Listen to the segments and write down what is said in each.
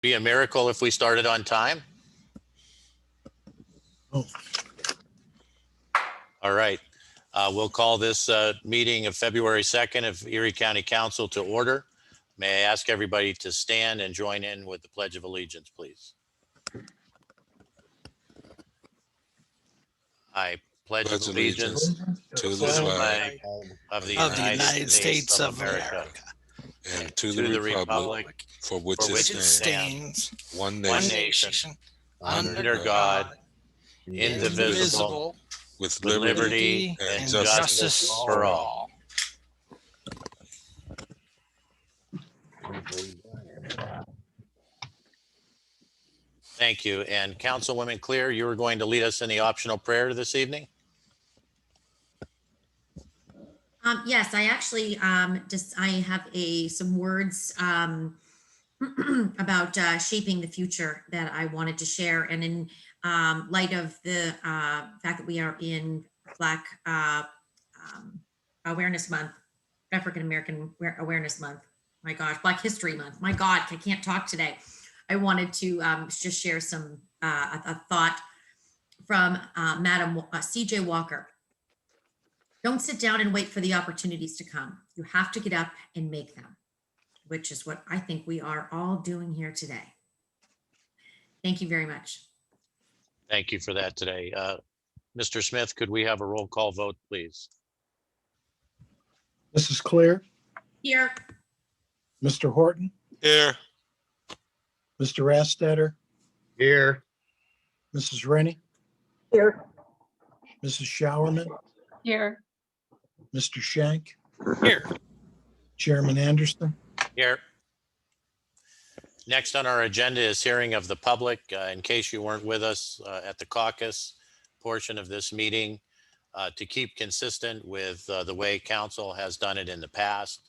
Be a miracle if we started on time. Oh. All right. We'll call this meeting of February 2nd of Erie County Council to order. May I ask everybody to stand and join in with the Pledge of Allegiance, please? I pledge allegiance to to the flag of the United States of America and to the republic for which it stands, one one nation, nation, under God, indivisible, with with liberty and and justice for all. Thank you. And Councilwoman Clear, you were going to lead us in the optional prayer this evening? Yes, I actually I have some words about shaping the future that I wanted to share. And in light of the fact that we are in Black Awareness Month, African American Awareness Month, my gosh, Black History Month, my God, I can't talk today. I wanted to just share some a thought from Madam C.J. Walker. Don't sit down and wait for the opportunities to come. You have to get up and make them, which is what I think we are all doing here today. Thank you very much. Thank you for that today. Mr. Smith, could we have a roll call vote, please? Mrs. Clear, Here. Mr. Horton, Here. Mr. Rastetter, Here. Mrs. Rennie, Here. Mrs. Showerman, Here. Mr. Shank, Here. Chairman Anderson. Here. Next on our agenda is hearing of the public. In case you weren't with us at the caucus portion of this meeting, to keep consistent with the way council has done it in the past,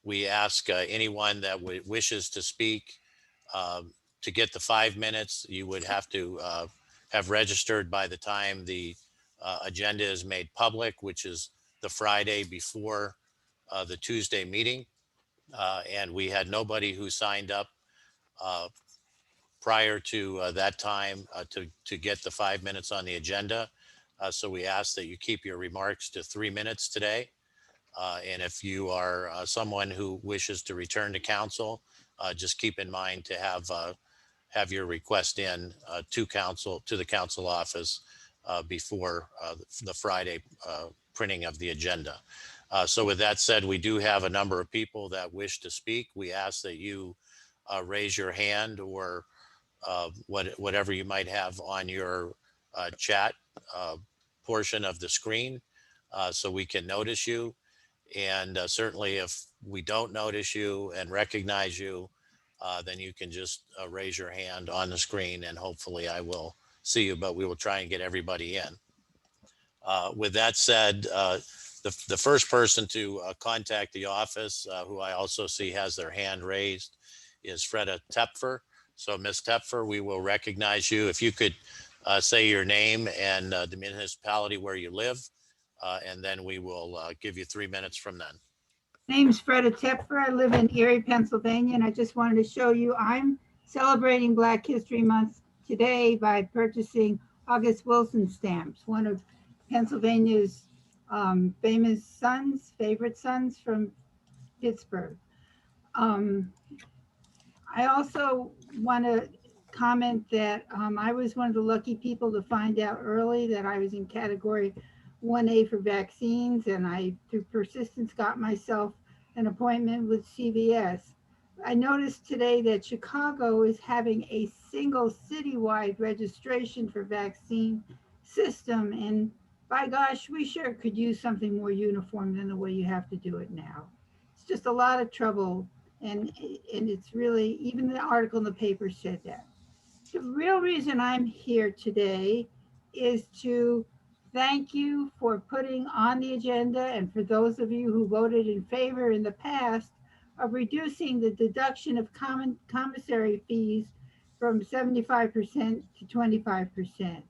we ask anyone that wishes to speak to get the 5 minutes. You would have to have registered by the time the agenda is made public, which is the Friday before the Tuesday meeting. And we had nobody who signed up prior to that time to get the 5 minutes on the agenda. So we ask that you keep your remarks to 3 minutes today. And if you are someone who wishes to return to council, just keep in mind to have your request in to the council office before the Friday printing of the agenda. So with that said, we do have a number of people that wish to speak. We ask that you raise your hand or whatever you might have on your chat portion of the screen so we can notice you. And certainly if we don't notice you and recognize you, then you can just raise your hand on the screen and hopefully I will see you, but we will try and get everybody in. With that said, the first person to contact the office, who I also see has their hand raised, is Freda Tepfer. So Ms. Tepfer, we will recognize you. If you could say your name and the municipality where you live, and then we will give you 3 minutes from then. Name's Freda Tepfer. I live in Erie, Pennsylvania, and I just wanted to show you I'm celebrating Black History Month today by purchasing August Wilson stamps, one of Pennsylvania's famous sons, favorite sons from Pittsburgh. I also want to comment that I was one of the lucky people to find out early that I was in category 1A for vaccines, and I, through persistence, got myself an appointment with CVS. I noticed today that Chicago is having a single citywide registration for vaccine system, and by gosh, we sure could use something more uniform than the way you have to do it now. It's just a lot of trouble, and it's really, even the article in the paper said that. The real reason I'm here today is to thank you for putting on the agenda, and for those of you who voted in favor in the past of reducing the deduction of commissary fees from 75% to 25%.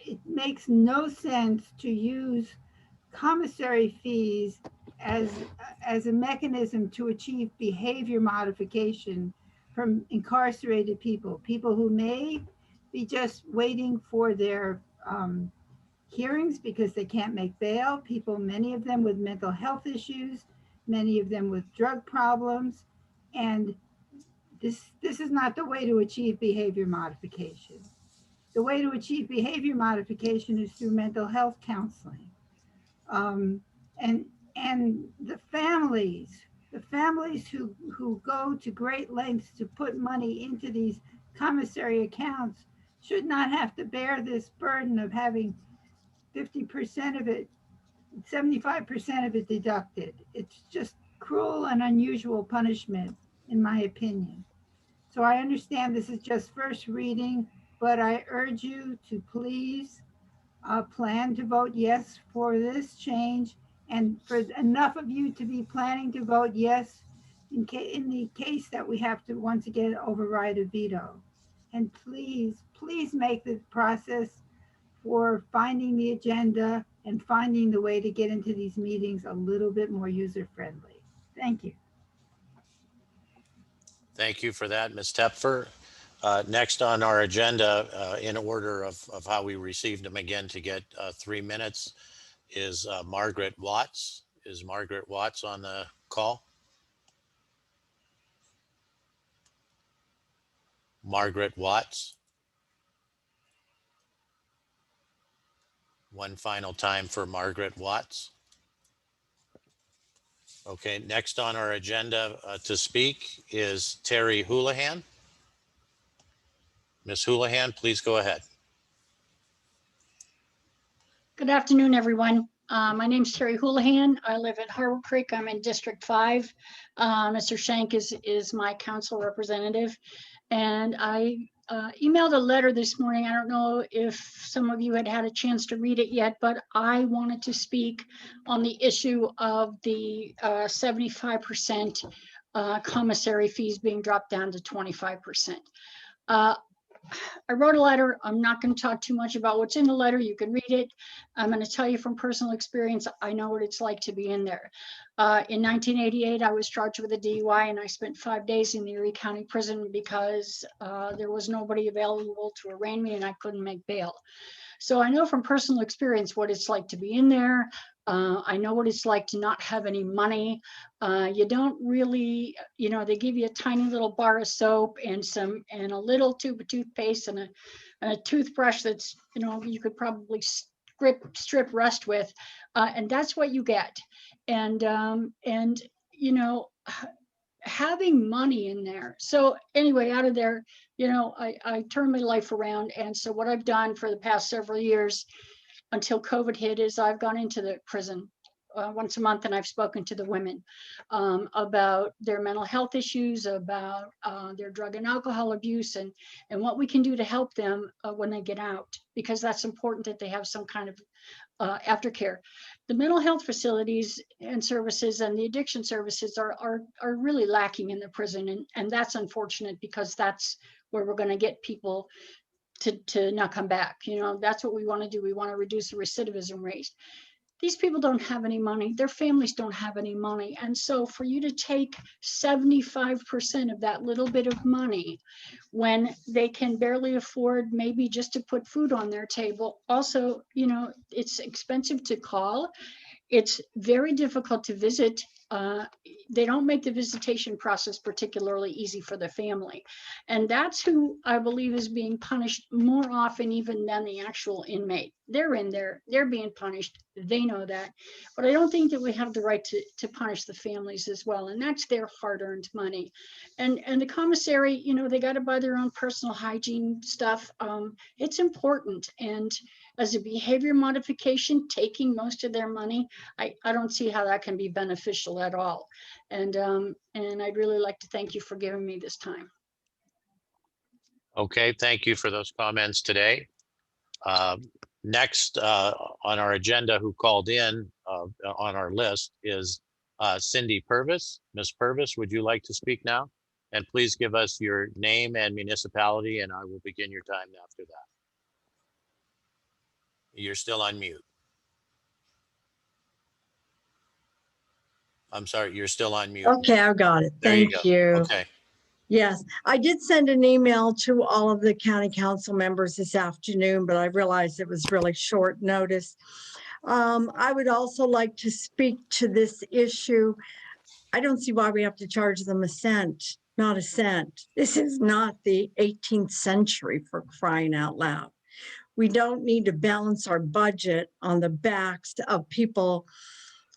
It makes no sense to use commissary fees as a mechanism to achieve behavior modification from incarcerated people, people who may be just waiting for their hearings because they can't make bail, people, many of them with mental health issues, many of them with drug problems. And this is not the way to achieve behavior modification. The way to achieve behavior modification is through mental health counseling. And the families who go to great lengths to put money into these commissary accounts should not have to bear this burden of having 50% of it, 75% of it deducted. It's just cruel and unusual punishment, in my opinion. So I understand this is just first reading, but I urge you to please plan to vote yes for this change, and for enough of you to be planning to vote yes in the case that we have to once again override a veto. And please, please make the process for finding the agenda and finding the way to get into these meetings a little bit more user-friendly. Thank you. Thank you for that, Ms. Tepfer. Next on our agenda, in order of how we received them again to get 3 minutes, is Margaret Watts. Is Margaret Watts on the call? Margaret Watts. One final time for Margaret Watts. Okay, next on our agenda to speak is Terry Houlihan. Ms. Houlihan, please go ahead. Good afternoon, everyone. My name's Terry Houlihan. I live at Harbor Creek. I'm in District 5. Mr. Shank is my council representative. And I emailed a letter this morning. I don't know if some of you had a chance to read it yet, but I wanted to speak on the issue of the 75% commissary fees being dropped down to 25%. I wrote a letter. I'm not going to talk too much about what's in the letter. You can read it. I'm going to tell you from personal experience, I know what it's like to be in there. In 1988, I was charged with a DUI and I spent 5 days in the Erie County Prison because there was nobody available to arraign me and I couldn't make bail. So I know from personal experience what it's like to be in there. I know what it's like to not have any money. You don't really, they give you a tiny little bar of soap and a little tube of toothpaste and a toothbrush that's, you could probably strip rust with, and that's what you get. And having money in there. So anyway, out of there, I turned my life around. And so what I've done for the past several years until COVID hit is I've gone into the prison once a month and I've spoken to the women about their mental health issues, about their drug and alcohol abuse, and what we can do to help them when they get out, because that's important that they have some kind of aftercare. The mental health facilities and services and the addiction services are really lacking in the prison, and that's unfortunate because that's where we're going to get people to not come back. That's what we want to do. We want to reduce the recidivism rate. These people don't have any money. Their families don't have any money. And so for you to take 75% of that little bit of money when they can barely afford maybe just to put food on their table. Also, it's expensive to call. It's very difficult to visit. They don't make the visitation process particularly easy for the family. And that's who I believe is being punished more often even than the actual inmate. They're in there, they're being punished, they know that. But I don't think that we have the right to punish the families as well. And that's their hard-earned money. And the commissary, they got to buy their own personal hygiene stuff. It's important. And as a behavior modification, taking most of their money, I don't see how that can be beneficial at all. And I'd really like to thank you for giving me this time. Okay, thank you for those comments today. Next on our agenda, who called in on our list is Cindy Purvis. Ms. Purvis, would you like to speak now? And please give us your name and municipality, and I will begin your time after that. You're still on mute. I'm sorry, you're still on mute. Okay, I got it. There you Thank go. you. Okay, Yes, I did send an email to all of the county council members this afternoon, but I realized it was really short notice. I would also like to speak to this issue. I don't see why we have to charge them a cent, not a cent. This is not the 18th century, for crying out loud. We don't need to balance our budget on the backs of people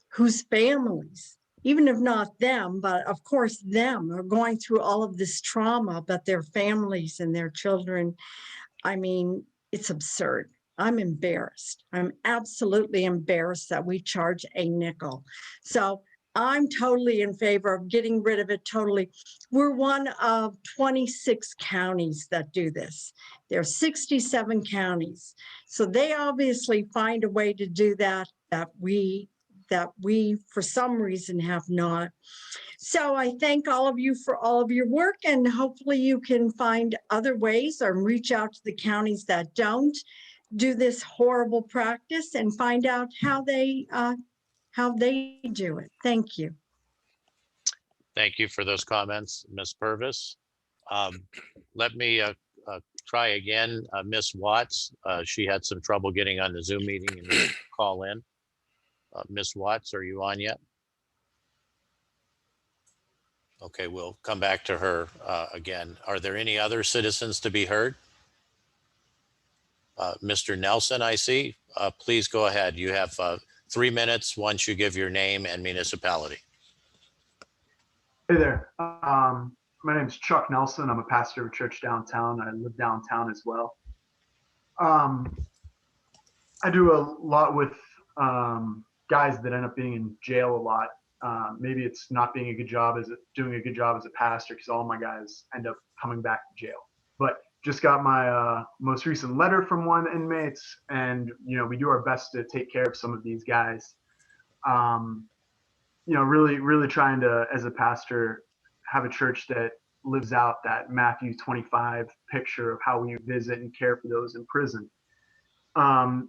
whose families, even if not them, but of course them, are going through all of this trauma, but their families and their children. I mean, it's absurd. I'm embarrassed. I'm absolutely embarrassed that we charge a nickel. So I'm totally in favor of getting rid of it totally. We're one of 26 counties that do this. There are 67 counties. So they obviously find a way to do that we for some reason have not. So I thank all of you for all of your work, and hopefully you can find other ways or reach out to the counties that don't do this horrible practice and find out how they do it. Thank you. thank you for those comments, Ms. Purvis. Let me try again, Ms. Watts. She had some trouble getting on the Zoom meeting and didn't call in. Ms. Watts, are you on yet? Okay, we'll come back to her again. Are there any other citizens to be heard? Mr. Nelson, I see. Please go ahead. You have 3 minutes once you give your name and municipality. Hey there. My name is Chuck Nelson. I'm a pastor of a church downtown. I live downtown as well. I do a lot with guys that end up being in jail a lot. Maybe it's not being a good job doing a good job as a pastor, because all my guys end up coming back to jail. But just got my most recent letter from one of the inmates, and we do our best to take care of some of these guys. Really trying to, as a pastor, have a church that lives out that Matthew 25 picture of how we visit and care for those in prison.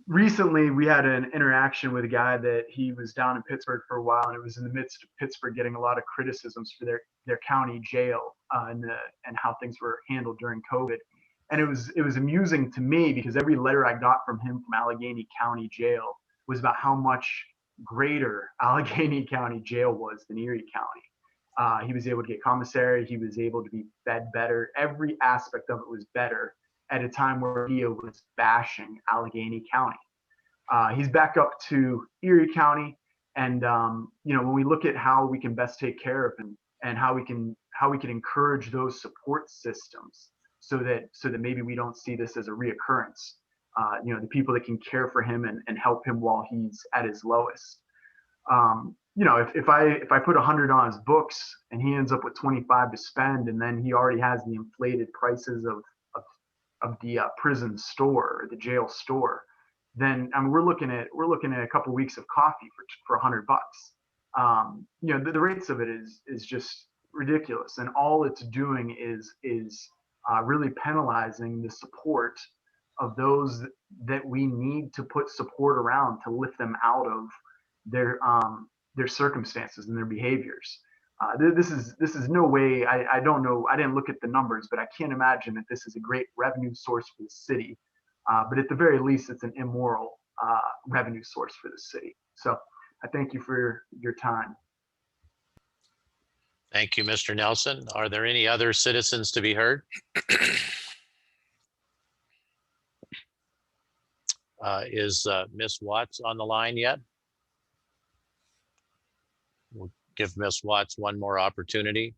Recently, we had an interaction with a guy that he was down in Pittsburgh for a while, and it was in the midst of Pittsburgh getting a lot of criticisms for their county jail and how things were handled during COVID. And it was amusing to me, because every letter I got from him from Allegheny County Jail was about how much greater Allegheny County Jail was than Erie County. He was able to get commissary. He was able to be fed better. Every aspect of it was better at a time where he was bashing Allegheny County. He's back up to Erie County. And, when we look at how we can best take care of him and how we can encourage those support systems so that maybe we don't see this as a reoccurrence, the people that can care for him and help him while he's at his lowest. If I put 100 on his books and he ends up with 25 to spend, and then he already has the inflated prices of the prison store or the jail store, then we're looking at a couple of weeks of coffee for $100. The rates of it is just ridiculous, and all it's doing is really penalizing the support of those that we need to put support around to lift them out of their circumstances and their behaviors. This is no way. I don't know. I didn't look at the numbers, but I can't imagine that this is a great revenue source for the city. But at the very least, it's an immoral revenue source for the city. So I thank you for your time. Thank you, Mr. Nelson. Are there any other citizens to be heard? Is Ms. Watts on the line yet? We'll give Ms. Watts one more opportunity.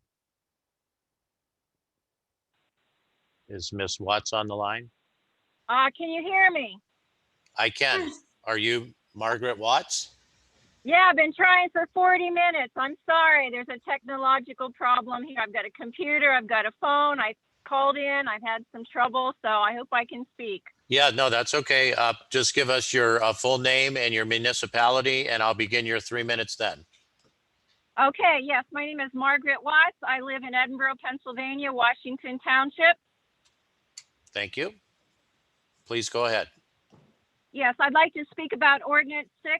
Is Ms. Watts on the line? Can you hear me? I can. Are you Margaret Watts? Yeah, I've been trying for 40 minutes. I'm sorry. There's a technological problem here. I've got a computer. I've got a phone. I called in. I've had some trouble, so I hope I can speak. Yeah, no, that's okay. Just give us your full name and your municipality, and I'll begin your 3 minutes then. Okay, yes, my name is Margaret Watts. I live in Edinburgh, Pennsylvania, Washington Township. Thank you. Please go ahead. Yes, I'd like to speak about Ordinance 6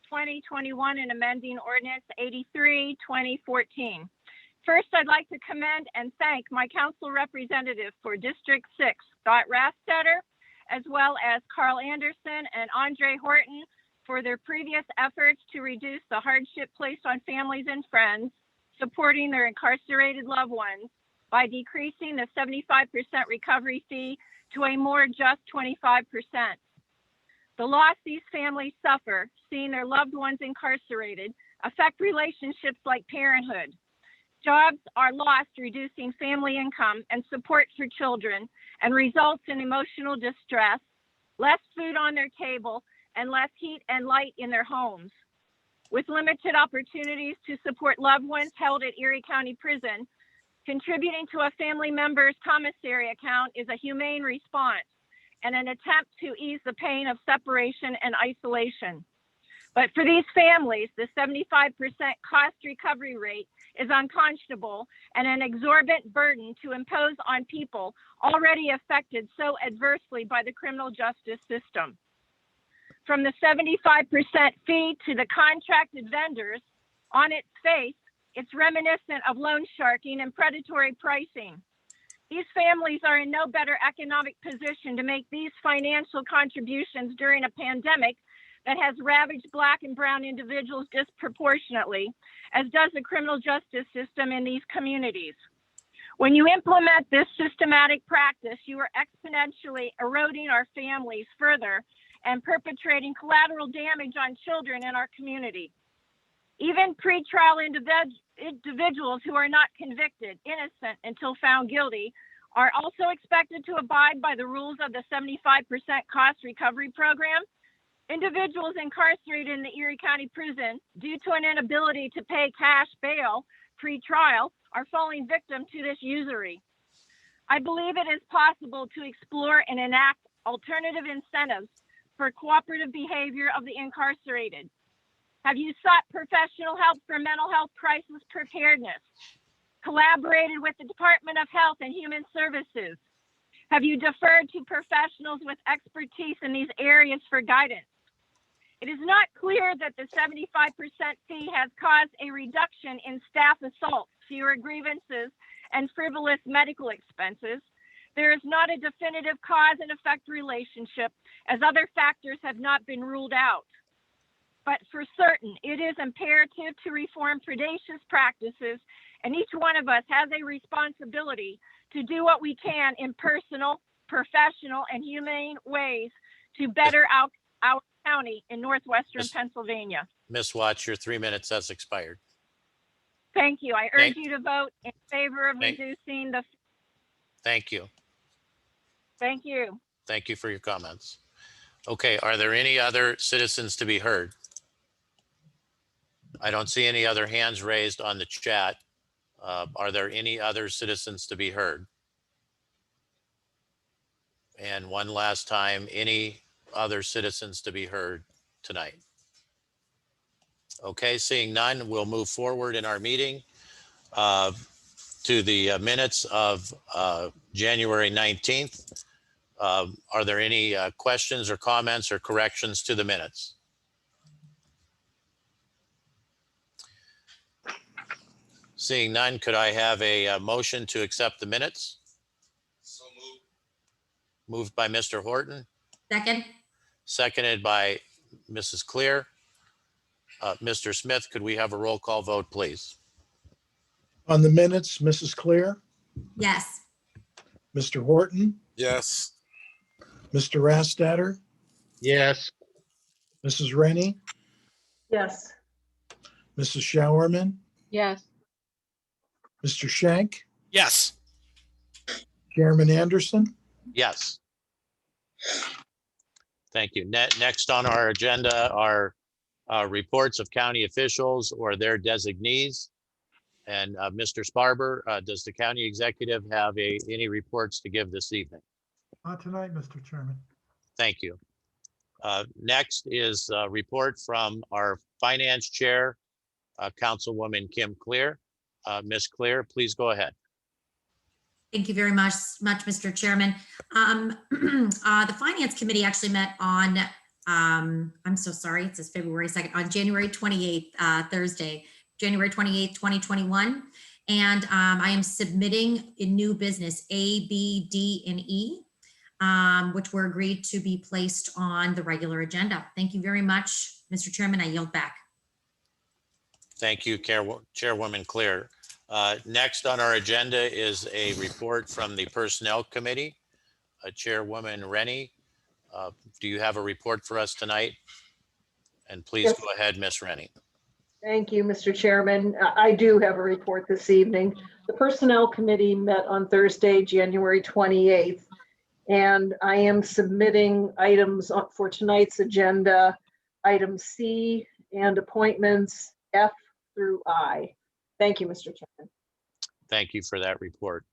2021 and amending ordinance 83, 2014. First, I'd like to commend and thank my council representative for District 6, Scott Rastetter, as well as Carl Anderson and Andre Horton for their previous efforts to reduce the hardship placed on families and friends supporting their incarcerated loved ones by decreasing the 75% recovery fee to a more just 25%. The loss these families suffer, seeing their loved ones incarcerated, affect relationships like parenthood. Jobs are lost, reducing family income and support for children, and results in emotional distress, less food on their table, and less heat and light in their homes. With limited opportunities to support loved ones held at Erie County Prison, contributing to a family member's commissary account is a humane response and an attempt to ease the pain of separation and isolation. But for these families, the 75% cost recovery rate is unconscionable and an exorbitant burden to impose on people already affected so adversely by the criminal justice system. From the 75% fee to the contracted vendors, on its face, it's reminiscent of loan sharking and predatory pricing. These families are in no better economic position to make these financial contributions during a pandemic that has ravaged Black and Brown individuals disproportionately, as does the criminal justice system in these communities. When you implement this systematic practice, you are exponentially eroding our families further and perpetrating collateral damage on children in our community. Even pretrial individuals who are not convicted, innocent until found guilty, are also expected to abide by the rules of the 75% cost recovery program. Individuals incarcerated in the Erie County Prison due to an inability to pay cash bail pre-trial are falling victim to this usury. I believe it is possible to explore and enact alternative incentives for cooperative behavior of the incarcerated. Have you sought professional help for mental health crisis preparedness? Collaborated with the Department of Health and Human Services? Have you deferred to professionals with expertise in these areas for guidance? It is not clear that the 75% fee has caused a reduction in staff assaults, fewer grievances, and frivolous medical expenses. There is not a definitive cause and effect relationship, as other factors have not been ruled out. But for certain, it is imperative to reform predacious practices, and each one of us has a responsibility to do what we can in personal, professional, and humane ways to better our county in northwestern Pennsylvania. Ms. Watts, your 3 minutes has expired. Thank you. I urge you to vote in favor of reducing the. Thank you. Thank you. Thank you for your comments. Okay, are there any other citizens to be heard? I don't see any other hands raised on the chat. Are there any other citizens to be heard? And one last time, any other citizens to be heard tonight? Okay, seeing none, we'll move forward in our meeting to the minutes of January 19th. Are there any questions or comments or corrections to the minutes? Seeing none, could I have a motion to accept the minutes? So moved. Moved by Mr. Horton, Second. seconded by Mrs. Clear. Mr. Smith, could we have a roll call vote, please? On the minutes, Mrs. Clear, Yes. Mr. Horton, Yes. Mr. Rastetter, Yes. Mrs. Rennie, Yes. Mrs. Showerman, Yes. Mr. Shank, Yes. Chairman Anderson. Yes. Thank you. Next on our agenda are reports of county officials or their designees. And Mr. Sparber, does the county executive have any reports to give this evening? Not tonight, Mr. Chairman. Thank you. Next is a report from our finance chair, Councilwoman Kim Clear. Ms. Clear, please go ahead. Thank you very much, Mr. Chairman. The Finance Committee actually met on I'm so sorry, it says February 2nd, on January 28th, Thursday, January 28th, 2021. And I am submitting in new business A, B, D, and E, which were agreed to be placed on the regular agenda. Thank you very much, Mr. Chairman. I yield back. Thank you, Chairwoman Clear. Next on our agenda is a report from the Personnel Committee. Chairwoman Rennie, do you have a report for us tonight? And please Yes. go ahead, Ms. Rennie. Thank you, Mr. Chairman. I do have a report this evening. The Personnel Committee met on Thursday, January 28th, and I am submitting items for tonight's agenda, item C and appointments F through I. Thank you, Mr. Chairman. Thank you for that report.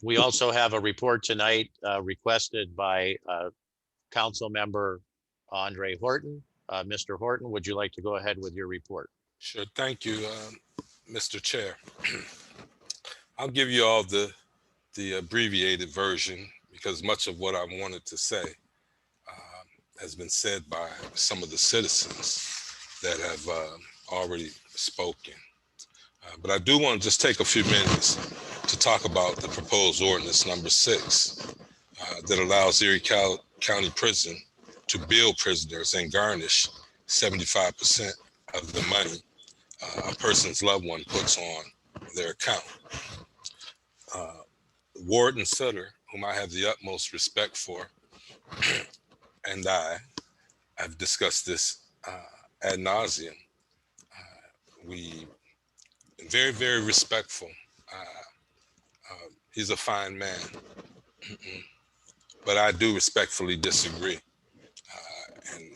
We also have a report tonight requested by Council Member Andre Horton. Mr. Horton, would you like to go ahead with your report? Sure. Thank you, Mr. Chair. I'll give you all the abbreviated version because much of what I wanted to say has been said by some of the citizens that have already spoken. But I do want to just take a few minutes to talk about the proposed ordinance number 6 that allows Erie County Prison to bill prisoners and garnish 75% of the money a person's loved one puts on their account. Warden Sutter, whom I have the utmost respect for, and I've discussed this ad nauseum. We very, very respectful. He's a fine man, but I do respectfully disagree.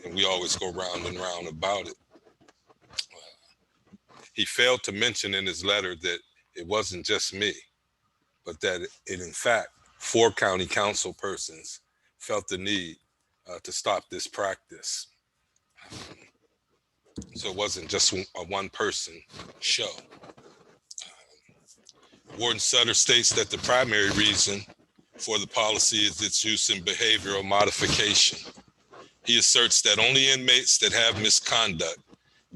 And we always go round and round about it. He failed to mention in his letter that it wasn't just me, but that it in fact, 4 county council persons felt the need to stop this practice. So it wasn't just a one-person show. Warden Sutter states that the primary reason for the policy is its use in behavioral modification. He asserts that only inmates that have misconduct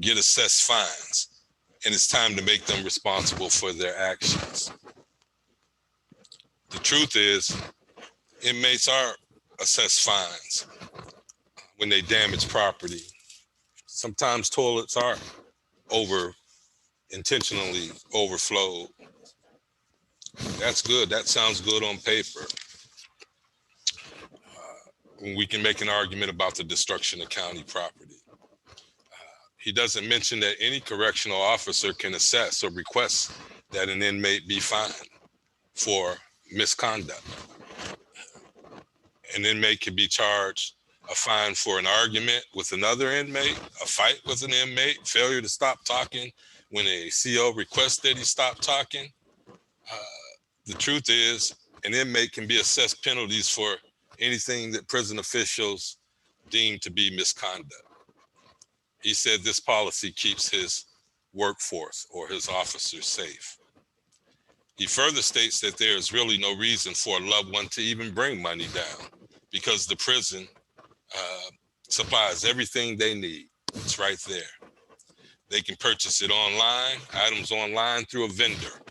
get assessed fines, and it's time to make them responsible for their actions. The truth is, inmates are assessed fines when they damage property. Sometimes toilets are intentionally overflowed. That's good. That sounds good on paper. We can make an argument about the destruction of county property. He doesn't mention that any correctional officer can assess or request that an inmate be fined for misconduct. An inmate can be charged a fine for an argument with another inmate, a fight with an inmate, failure to stop talking when a CO requests that he stop talking. The truth is, an inmate can be assessed penalties for anything that prison officials deem to be misconduct. He said this policy keeps his workforce or his officers safe. He further states that there is really no reason for a loved one to even bring money down because the prison supplies everything they need. It's right there. They can purchase it online, items online through a vendor.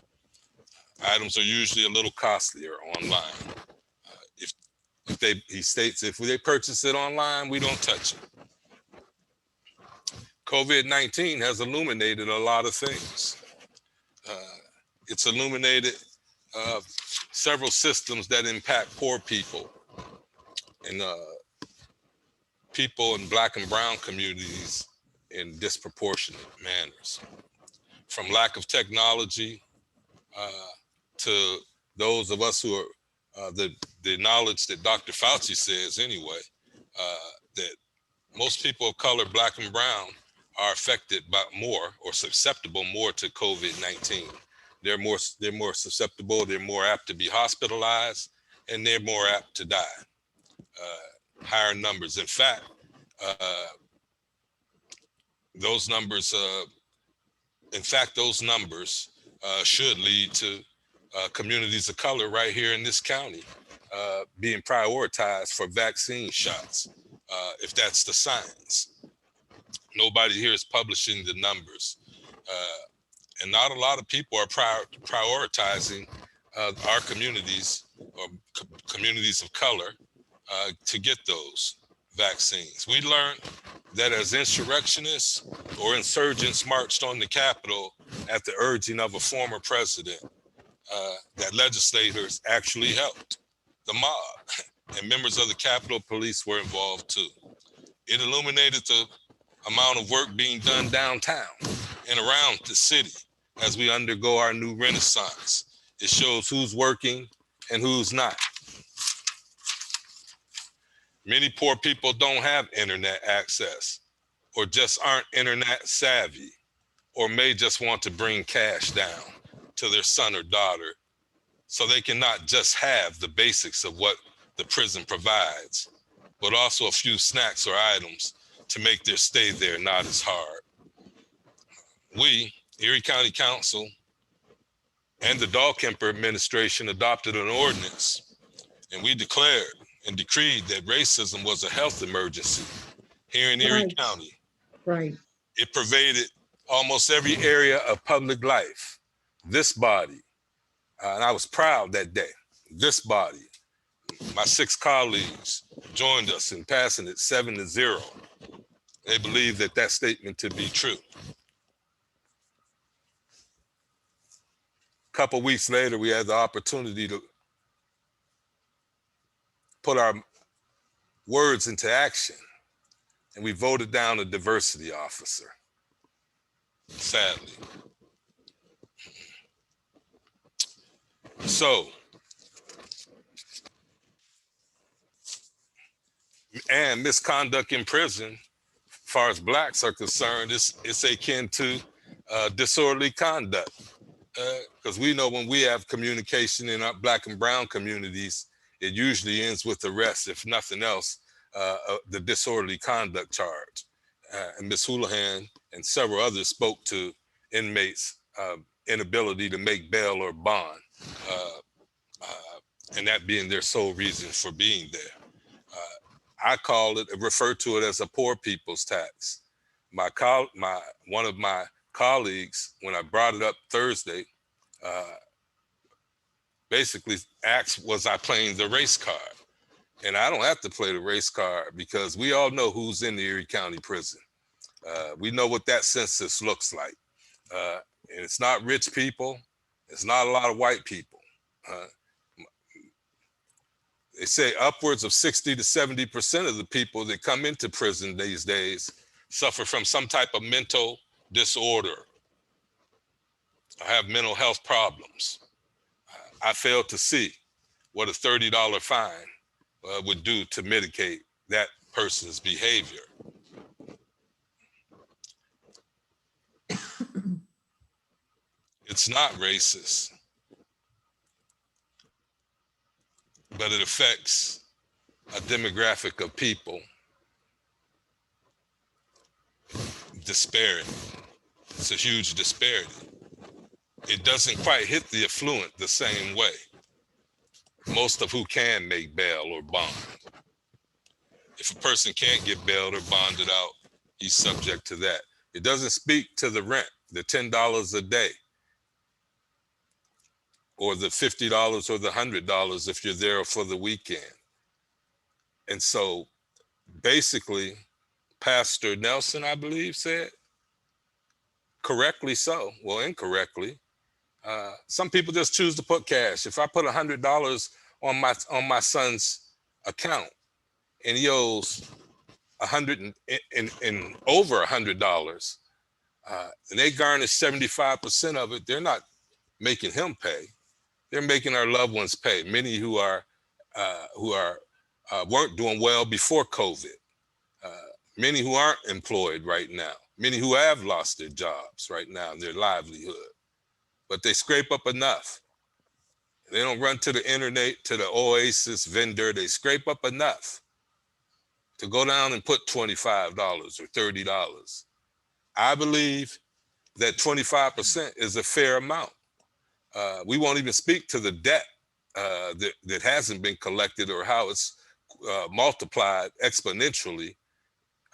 Items are usually a little costlier online. He states if they purchase it online, we don't touch it. COVID-19 has illuminated a lot of things. It's illuminated several systems that impact poor people and people in Black and brown communities in disproportionate manners. From lack of technology to those of us who are the knowledge that Dr. Fauci says anyway, that most people of color, Black and brown, are affected by more or susceptible more to COVID-19. They're more susceptible, they're more apt to be hospitalized, and they're more apt to die. Higher numbers. In fact, those numbers should lead to communities of color right here in this county being prioritized for vaccine shots. if that's the science. Nobody here is publishing the numbers. And not a lot of people are prioritizing our communities or communities of color to get those vaccines. We learned that as insurrectionists or insurgents marched on the Capitol at the urging of a former president, that legislators actually helped the mob, and members of the Capitol Police were involved too. It illuminated the amount of work being done downtown and around the city as we undergo our new renaissance. It shows who's working and who's not. Many poor people don't have internet access or just aren't internet savvy or may just want to bring cash down to their son or daughter so they can not just have the basics of what the prison provides, but also a few snacks or items to make their stay there not as hard. We, Erie County Council, and the Dahlkemper administration adopted an ordinance, and we declared and decreed that racism was a health emergency here in Erie County. Right. It pervaded almost every area of public life. This body, and I was proud that day, this body, my 6 colleagues joined us in passing it 7-0. They believe that statement to be true. A couple weeks later, we had the opportunity to put our words into action, and we voted down a diversity officer, sadly. So, and misconduct in prison, as far as Blacks are concerned, it's akin to disorderly conduct. Because we know when we have communication in our Black and brown communities, it usually ends with arrest, if nothing else, the disorderly conduct charge. And Ms. Houlihan and several others spoke to inmates' inability to make bail or bond, and that being their sole reason for being there. I refer to it as a poor people's tax. One of my colleagues, when I brought it up Thursday, basically asked, was I playing the race card? And I don't have to play the race card because we all know who's in the Erie County prison. We know what that census looks like. And it's not rich people. It's not a lot of white people. They say upwards of 60 to 70% of the people that come into prison these days suffer from some type of mental disorder or have mental health problems. I fail to see what a $30 fine would do to mitigate that person's behavior. It's not racist, but it affects a demographic of people. Disparity. It's a huge disparity. It doesn't quite hit the affluent the same way. Most of who can make bail or bond. If a person can't get bailed or bonded out, he's subject to that. It doesn't speak to the rent, the $10 a day, or the $50 or the $100 if you're there for the weekend. And so basically, Pastor Nelson, I believe, said, correctly so, well, incorrectly, some people just choose to put cash. If I put $100 on my son's account and he owes $100 and over $100, and they garnish 75% of it, they're not making him pay. They're making our loved ones pay. Many who weren't doing well before COVID. Many who aren't employed right now. Many who have lost their jobs right now and their livelihood. But they scrape up enough. They don't run to the internet, to the Oasis vendor. They scrape up enough to go down and put $25 or $30. I believe that 25% is a fair amount. We won't even speak to the debt that hasn't been collected or how it's multiplied exponentially.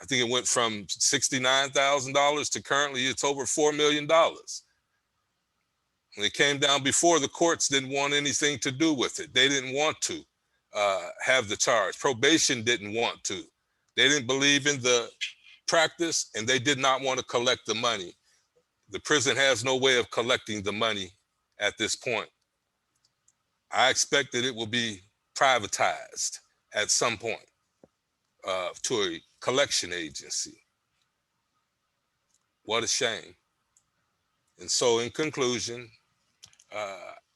I think it went from $69,000 to currently it's over $4 million. When it came down before, the courts didn't want anything to do with it. They didn't want to have the charge. Probation didn't want to. They didn't believe in the practice, and they did not want to collect the money. The prison has no way of collecting the money at this point. I expect that it will be privatized at some point to a collection agency. What a shame. And so in conclusion,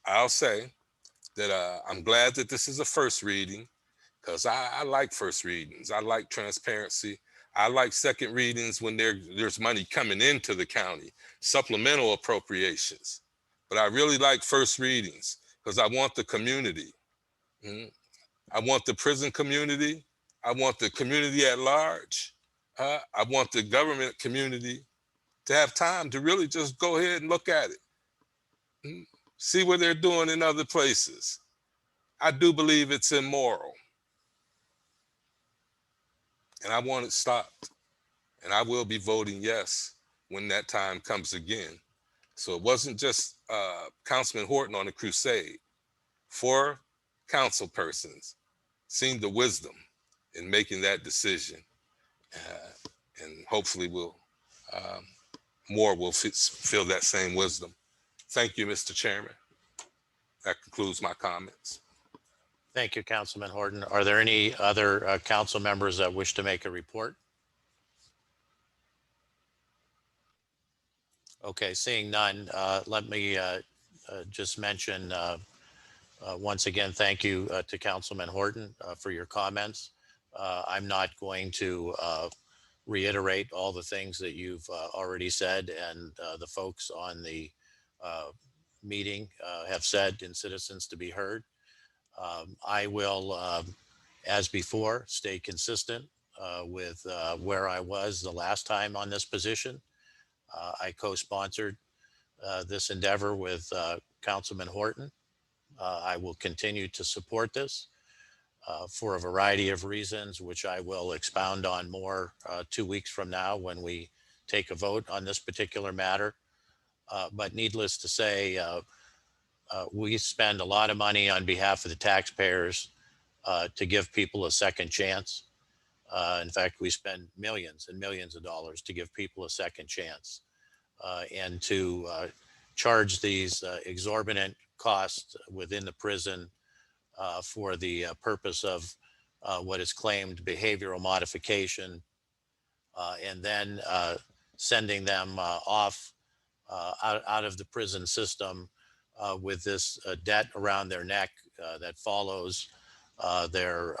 I'll say that I'm glad that this is a first reading, because I like first readings. I like transparency. I like second readings when there's money coming into the county, supplemental appropriations. But I really like first readings because I want the community. I want the prison community. I want the community at large. I want the government community to have time to really just go ahead and look at it. See what they're doing in other places. I do believe it's immoral. And I want it stopped. And I will be voting yes when that time comes again. So it wasn't just Councilman Horton on the crusade. 4 council persons seen the wisdom in making that decision. And hopefully more will feel that same wisdom. Thank you, Mr. Chairman. That concludes my comments. Thank you, Councilman Horton. Are there any other council members that wish to make a report? Okay, seeing none, let me just mention once again, thank you to Councilman Horton for your comments. I'm not going to reiterate all the things that you've already said and the folks on the meeting have said in Citizens to be Heard. I will, as before, stay consistent with where I was the last time on this position. I co-sponsored this endeavor with Councilman Horton. I will continue to support this for a variety of reasons, which I will expound on more 2 weeks from now when we take a vote on this particular matter. But needless to say, we spend a lot of money on behalf of the taxpayers to give people a second chance. In fact, we spend millions and millions of dollars to give people a second chance. And to charge these exorbitant costs within the prison for the purpose of what is claimed behavioral modification, and then sending them off out of the prison system with this debt around their neck that follows their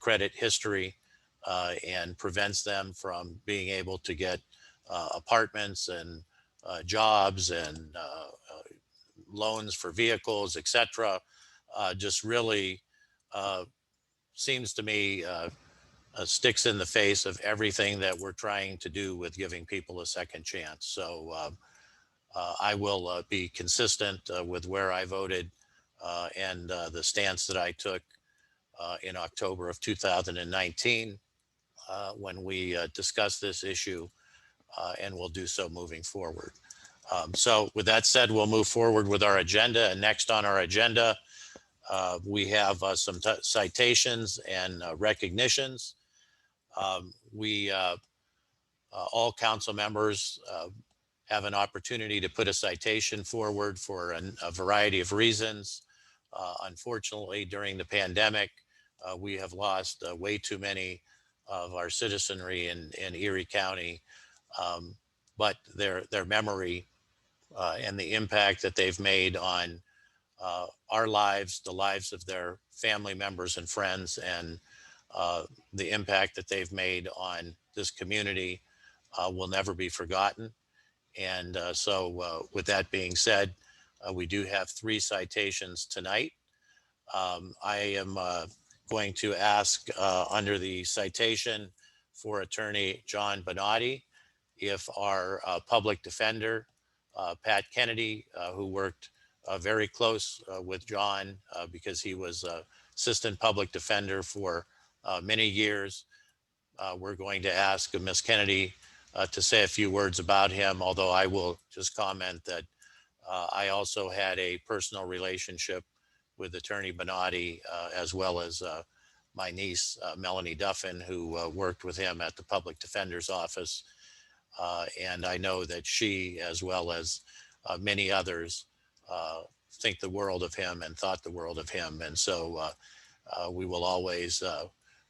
credit history and prevents them from being able to get apartments and jobs and loans for vehicles, etc. Just really seems to me sticks in the face of everything that we're trying to do with giving people a second chance. So I will be consistent with where I voted and the stance that I took in October of 2019 when we discussed this issue, and we'll do so moving forward. So with that said, we'll move forward with our agenda. And next on our agenda, we have some citations and recognitions. All council members have an opportunity to put a citation forward for a variety of reasons. Unfortunately, during the pandemic, we have lost way too many of our citizenry in Erie County, but their memory and the impact that they've made on our lives, the lives of their family members and friends, and the impact that they've made on this community will never be forgotten. And so with that being said, we do have 3 citations tonight. I am going to ask under the citation for Attorney John Bonatti if our public defender, Pat Kennedy, who worked very close with John because he was assistant public defender for many years. We're going to ask Ms. Kennedy to say a few words about him, although I will just comment that I also had a personal relationship with Attorney Bonatti, as well as my niece, Melanie Duffin, who worked with him at the Public Defender's Office. And I know that she, as well as many others, think the world of him and thought the world of him. And so we will always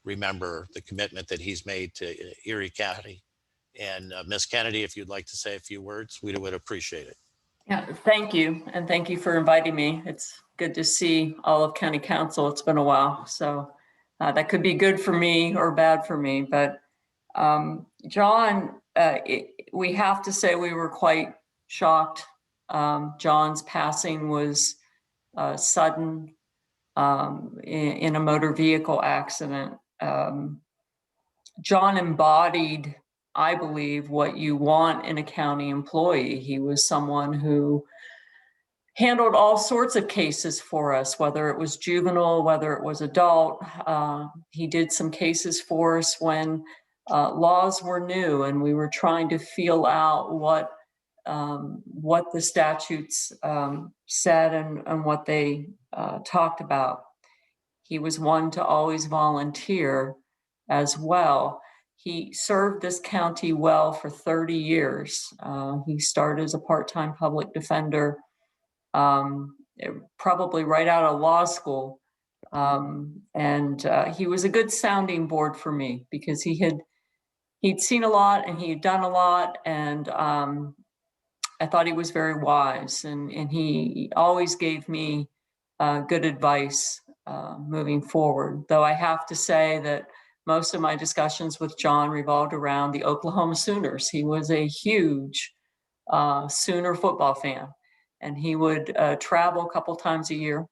remember the commitment that he's made to Erie County. And Ms. Kennedy, if you'd like to say a few words, we would appreciate it. Yeah, thank you. And thank you for inviting me. It's good to see all of County Council. It's been a while. So that could be good for me or bad for me. But John, we have to say we were quite shocked. John's passing was sudden in a motor vehicle accident. John embodied, I believe, what you want in a county employee. He was someone who handled all sorts of cases for us, whether it was juvenile, whether it was adult. He did some cases for us when laws were new and we were trying to feel out what the statutes said and what they talked about. He was one to always volunteer as well. He served this county well for 30 years. He started as a part-time public defender, probably right out of law school. And he was a good sounding board for me because he'd seen a lot and he had done a lot. And I thought he was very wise, and he always gave me good advice moving forward. Though I have to say that most of my discussions with John revolved around the Oklahoma Sooners. He was a huge Sooner football fan, and he would travel a couple times a year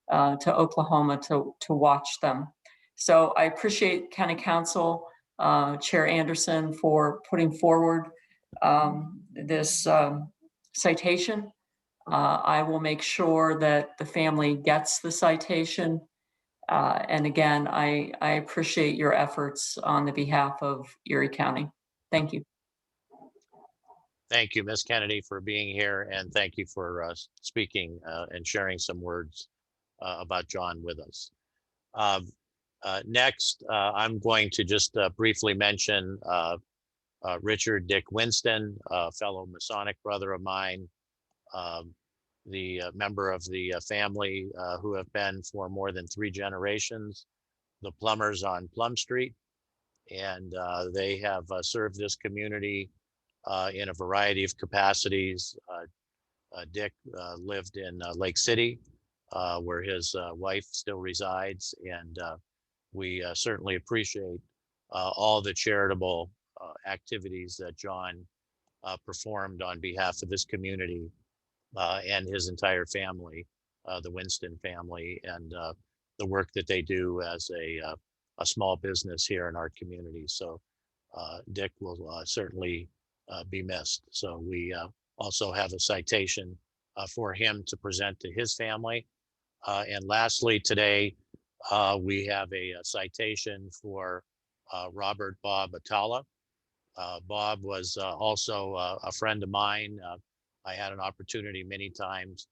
to Oklahoma to watch them. So I appreciate County Council Chair Anderson for putting forward this citation. I will make sure that the family gets the citation. And again, I appreciate your efforts on the behalf of Erie County. Thank you. Thank you, Ms. Kennedy, for being here, and thank you for speaking and sharing some words about John with us. Next, I'm going to just briefly mention Richard Dick Winston, a fellow Masonic brother of mine, the member of the family who have been for more than 3 generations, the plumbers on Plum Street. And they have served this community in a variety of capacities. Dick lived in Lake City, where his wife still resides. And we certainly appreciate all the charitable activities that John performed on behalf of this community and his entire family, the Winston family, and the work that they do as a small business here in our community. So Dick will certainly be missed. So we also have a citation for him to present to his family. And lastly, today, we have a citation for Robert Bob Atala. Bob was also a friend of mine. I had an opportunity many times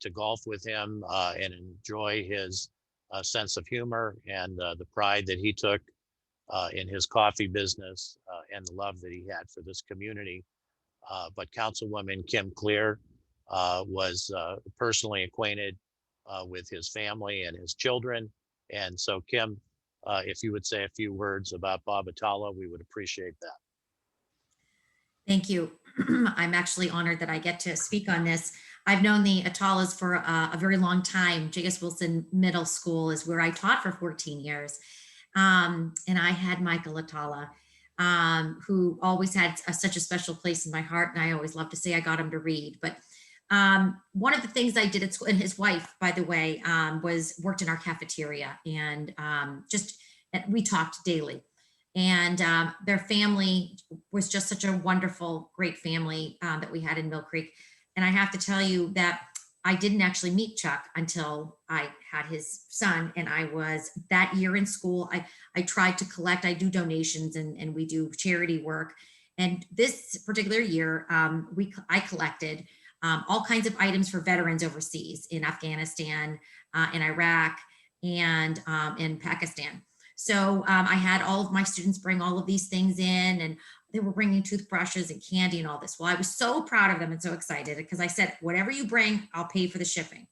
to golf with him and enjoy his sense of humor and the pride that he took in his coffee business and the love that he had for this community. But Councilwoman Kim Clear was personally acquainted with his family and his children. And so Kim, if you would say a few words about Bob Atala, we would appreciate that. Thank you. I'm actually honored that I get to speak on this. I've known the Atalas for a very long time. J.S. Wilson Middle School is where I taught for 14 years. And I had Michael Atala, who always had such a special place in my heart. And I always love to say I got him to read. But one of the things I did at school, and his wife, by the way, worked in our cafeteria, and we talked daily. And their family was just such a wonderful, great family that we had in Mill Creek. And I have to tell you that I didn't actually meet Chuck until I had his son, and I was that year in school. I tried to collect, I do donations and we do charity work. And this particular year, I collected all kinds of items for veterans overseas in Afghanistan, in Iraq, and in Pakistan. So I had all of my students bring all of these things in, and they were bringing toothbrushes and candy and all this. Well, I was so proud of them and so excited because I said, whatever you bring, I'll pay for the shipping.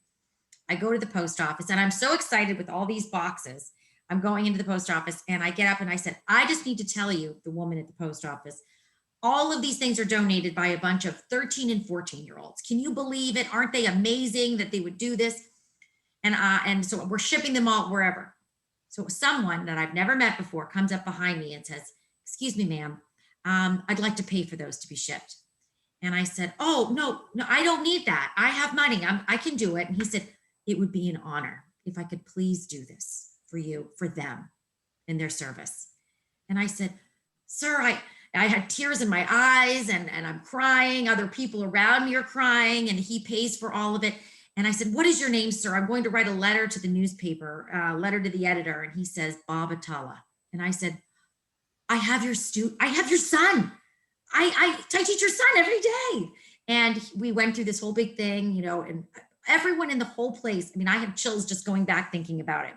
I go to the post office and I'm so excited with all these boxes. I'm going into the post office and I get up and I said, I just need to tell you, the woman at the post office, all of these things are donated by a bunch of 13 and 14-year-olds. Can you believe it? Aren't they amazing that they would do this? And so we're shipping them all wherever. So someone that I've never met before comes up behind me and says, excuse me, ma'am, I'd like to pay for those to be shipped. And I said, oh, no, I don't need that. I have money. I can do it. And he said, it would be an honor if I could please do this for you, for them in their service. And I said, sir, I had tears in my eyes and I'm crying. Other people around me are crying, and he pays for all of it. And I said, what is your name, sir? I'm going to write a letter to the newspaper, letter to the editor. And he says, Bob Atala. And I said, I have your son. I teach your son every day. And we went through this whole big thing, and everyone in the whole place. I mean, I have chills just going back thinking about it.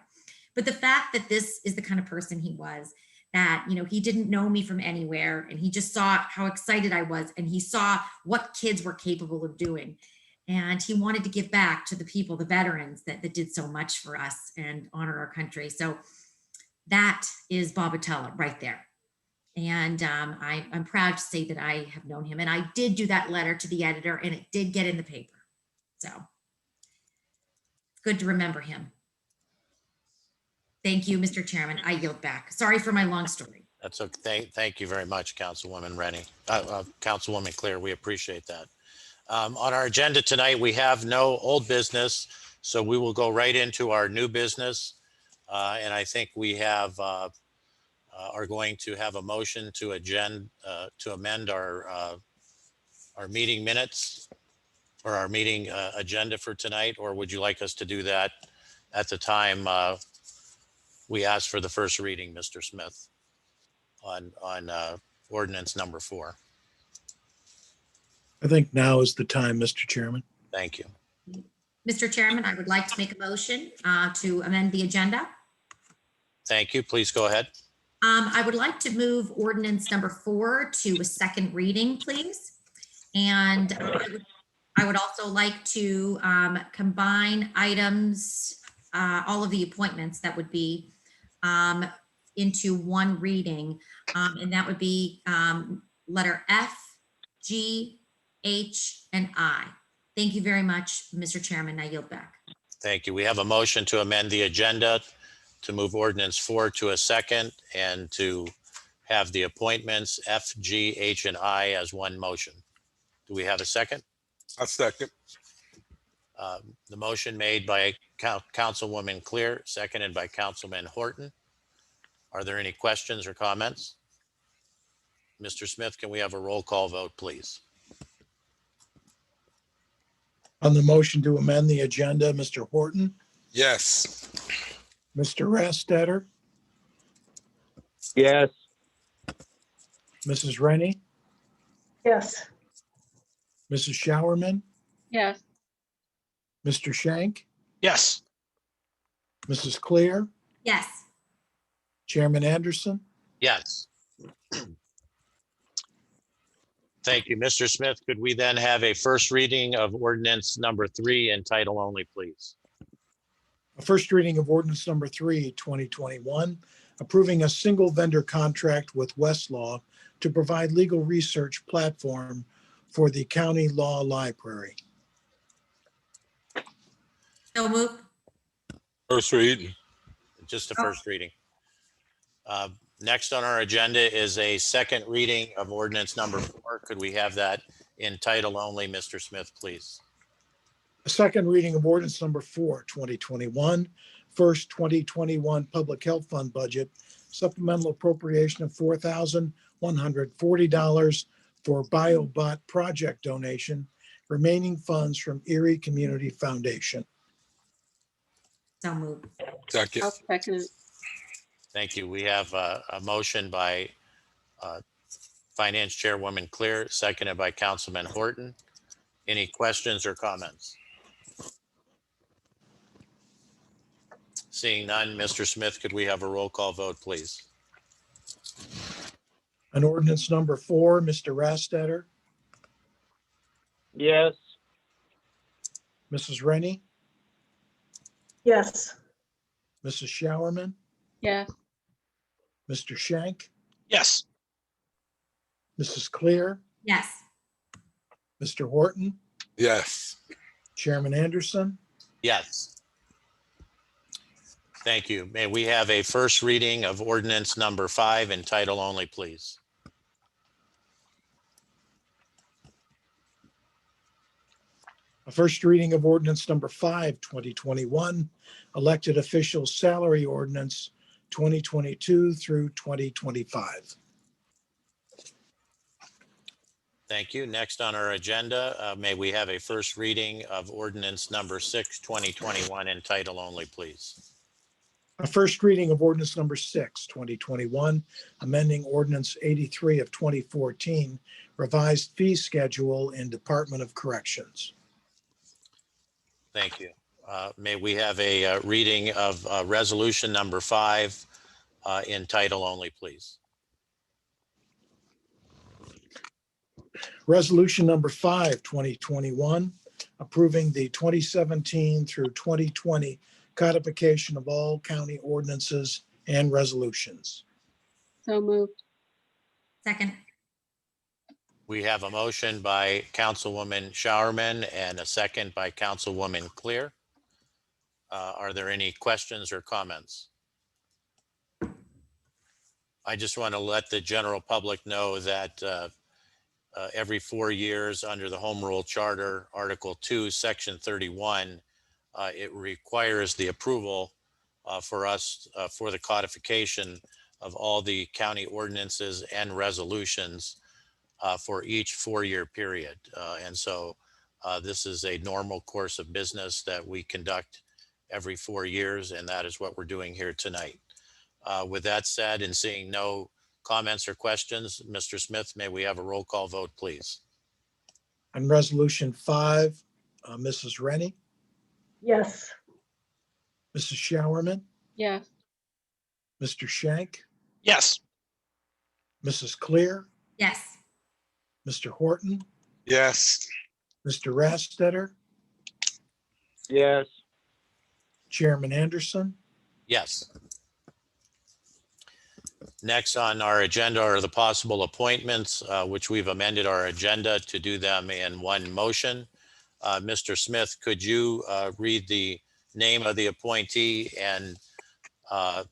But the fact that this is the kind of person he was, that, he didn't know me from anywhere, and he just saw how excited I was, and he saw what kids were capable of doing. And he wanted to give back to the people, the veterans that did so much for us and honor our country. So that is Bob Atala right there. And I'm proud to say that I have known him. And I did do that letter to the editor, and it did get in the paper. So it's good to remember him. Thank you, Mr. Chairman. I yield back. Sorry for my long story. That's okay. Thank you very much, Councilwoman Rennie. Councilwoman Clear, we appreciate that. On our agenda tonight, we have no old business, so we will go right into our new business. And I think we are going to have a motion to amend our meeting minutes or our meeting agenda for tonight, or would you like us to do that at the time we ask for the first reading, Mr. Smith, on ordinance number 4? I think now is the time, Mr. Chairman. Thank you. Mr. Chairman, I would like to make a motion to amend the agenda. Thank you. Please go ahead. I would like to move ordinance number 4 to a second reading, please. And I would also like to combine items, all of the appointments that would be into one reading. And that would be letter F, G, H, and I. Thank you very much, Mr. Chairman. I yield back. Thank you. We have a motion to amend the agenda to move ordinance 4 to a second and to have the appointments F, G, H, and I as one motion. Do we have a second? I second. The motion made by Councilwoman Clear, seconded by Councilman Horton. Are there any questions or comments? Mr. Smith, can we have a roll call vote, please? On the motion to amend the agenda, Mr. Horton, Yes. Mr. Rastetter, Yes. Mrs. Rennie, Yes. Mrs. Showerman, Yes. Mr. Shank, Yes. Mrs. Clear, Yes. Chairman Anderson. Yes. Thank you, Mr. Smith. Could we then have a first reading of ordinance number 3 in title only, please? A first reading of ordinance number 3, 2021, approving a single vendor contract with Westlaw to provide legal research platform for the county law library. So moved. First reading. Just a first reading. Next on our agenda is a second reading of ordinance number 4. Could we have that in title only, Mr. Smith, please? A second reading of ordinance number 4, 2021, first 2021 public health fund budget, supplemental appropriation of $4,140 for BioBot project donation remaining funds from Erie Community Foundation. So moved. Second. I'll second it. Thank you. We have a motion by Finance Chairwoman Clear, seconded by Councilman Horton. Any questions or comments? Seeing none, Mr. Smith, could we have a roll call vote, please? On ordinance number 4, Mr. Rastetter, Yes. Mrs. Rennie, Yes. Mrs. Showerman, yes, Mr. Shank, Yes. Mrs. Clear, Yes. Mr. Horton, Yes. Chairman Anderson. Yes. Thank you. May we have a first reading of ordinance number 5 in title only, please? A first reading of ordinance number 5, 2021, elected officials salary ordinance 2022 through 2025. Thank you. Next on our agenda, may we have a first reading of ordinance number 6, 2021 in title only, please? A first reading of ordinance number 6, 2021, amending ordinance 83 of 2014, revised fee schedule in Department of Corrections. Thank you. May we have a reading of resolution number 5 in title only, please? Resolution number 5, 2021, approving the 2017 through 2020 codification of all county ordinances and resolutions. so moved, Second. We have a motion by Councilwoman Showerman and a second by Councilwoman Clear. Are there any questions or comments? I just want to let the general public know that every 4 years under the Home Rule Charter, Article 2, Section 31, it requires the approval for us for the codification of all the county ordinances and resolutions for each 4-year period. And so this is a normal course of business that we conduct every 4 years, and that is what we're doing here tonight. With that said, and seeing no comments or questions, Mr. Smith, may we have a roll call vote, please? On resolution 5, Mrs. Rennie, Yes. Mrs. Showerman, yes, Mr. Shank, Yes. Mrs. Clear, Yes. Mr. Horton, Yes. Mr. Rastetter, Yes. Chairman Anderson. Yes. Next on our agenda are the possible appointments, which we've amended our agenda to do them in one motion. Mr. Smith, could you read the name of the appointee and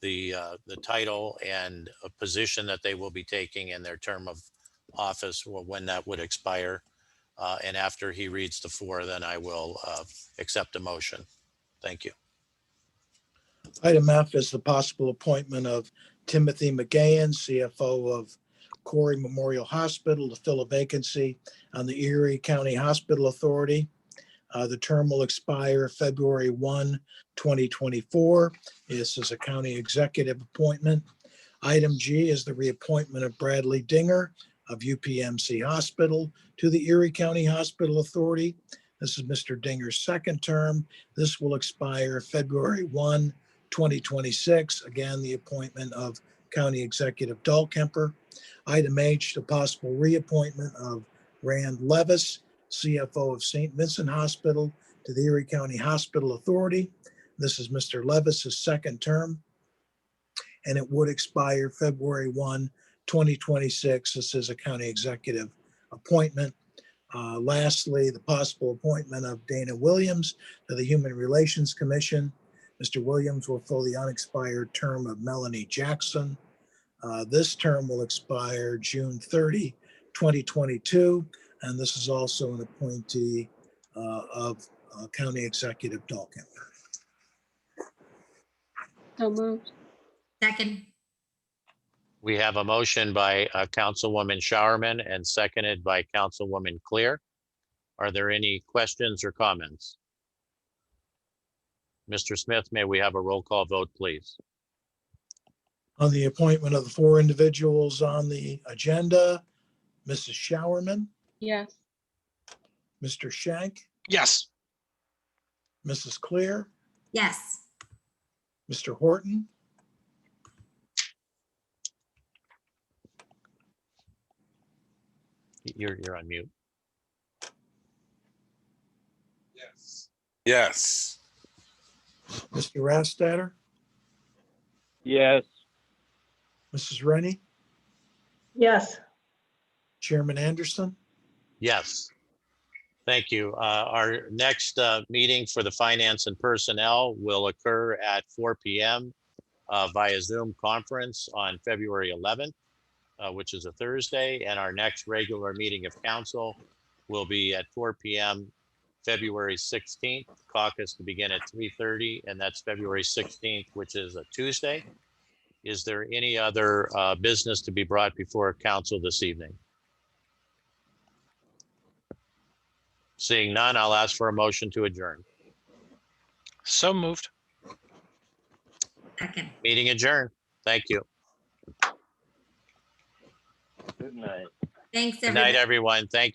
the title and a position that they will be taking in their term of office, or when that would expire? And after he reads the 4, then I will accept a motion. Thank you. Item F is the possible appointment of Timothy McGahan, CFO of Corey Memorial Hospital, to fill a vacancy on the Erie County Hospital Authority. The term will expire February 1, 2024. This is a county executive appointment. Item G is the reappointment of Bradley Dinger of UPMC Hospital to the Erie County Hospital Authority. This is Mr. Dinger's second term. This will expire February 1, 2026. Again, the appointment of County Executive Dahlkemper. Item H, the possible reappointment of Rand Levis, CFO of St. Vincent Hospital, to the Erie County Hospital Authority. This is Mr. Levis's second term, and it would expire February 1, 2026. This is a county executive appointment. Lastly, the possible appointment of Dana Williams to the Human Relations Commission. Mr. Williams will fill the unexpired term of Melanie Jackson. This term will expire June 30, 2022. And this is also an appointee of County Executive Dahlkemper. so moved, Second. We have a motion by Councilwoman Showerman and seconded by Councilwoman Clear. Are there any questions or comments? Mr. Smith, may we have a roll call vote, please? On the appointment of the 4 individuals on the agenda, Mrs. Showerman, Yes. Mr. Shank, Yes. Mrs. Clear, Yes. Mr. Horton, You're on mute. Yes. Yes. Mr. Rastetter, Yes. Mrs. Rennie, Yes. Chairman Anderson. Yes. Thank you. Our next meeting for the Finance and Personnel will occur at 4 p.m. Via Zoom conference on February 11th, which is a Thursday. And our next regular meeting of council will be at 4 p.m. February 16th. Caucus to begin at 3:30, and that's February 16th, which is a Tuesday. Is there any other business to be brought before council this evening? Seeing none, I'll ask for a motion to adjourn. So moved. Second. Meeting adjourned. Thank you. Good night. Thanks, Good night, everybody. everyone. Thank you.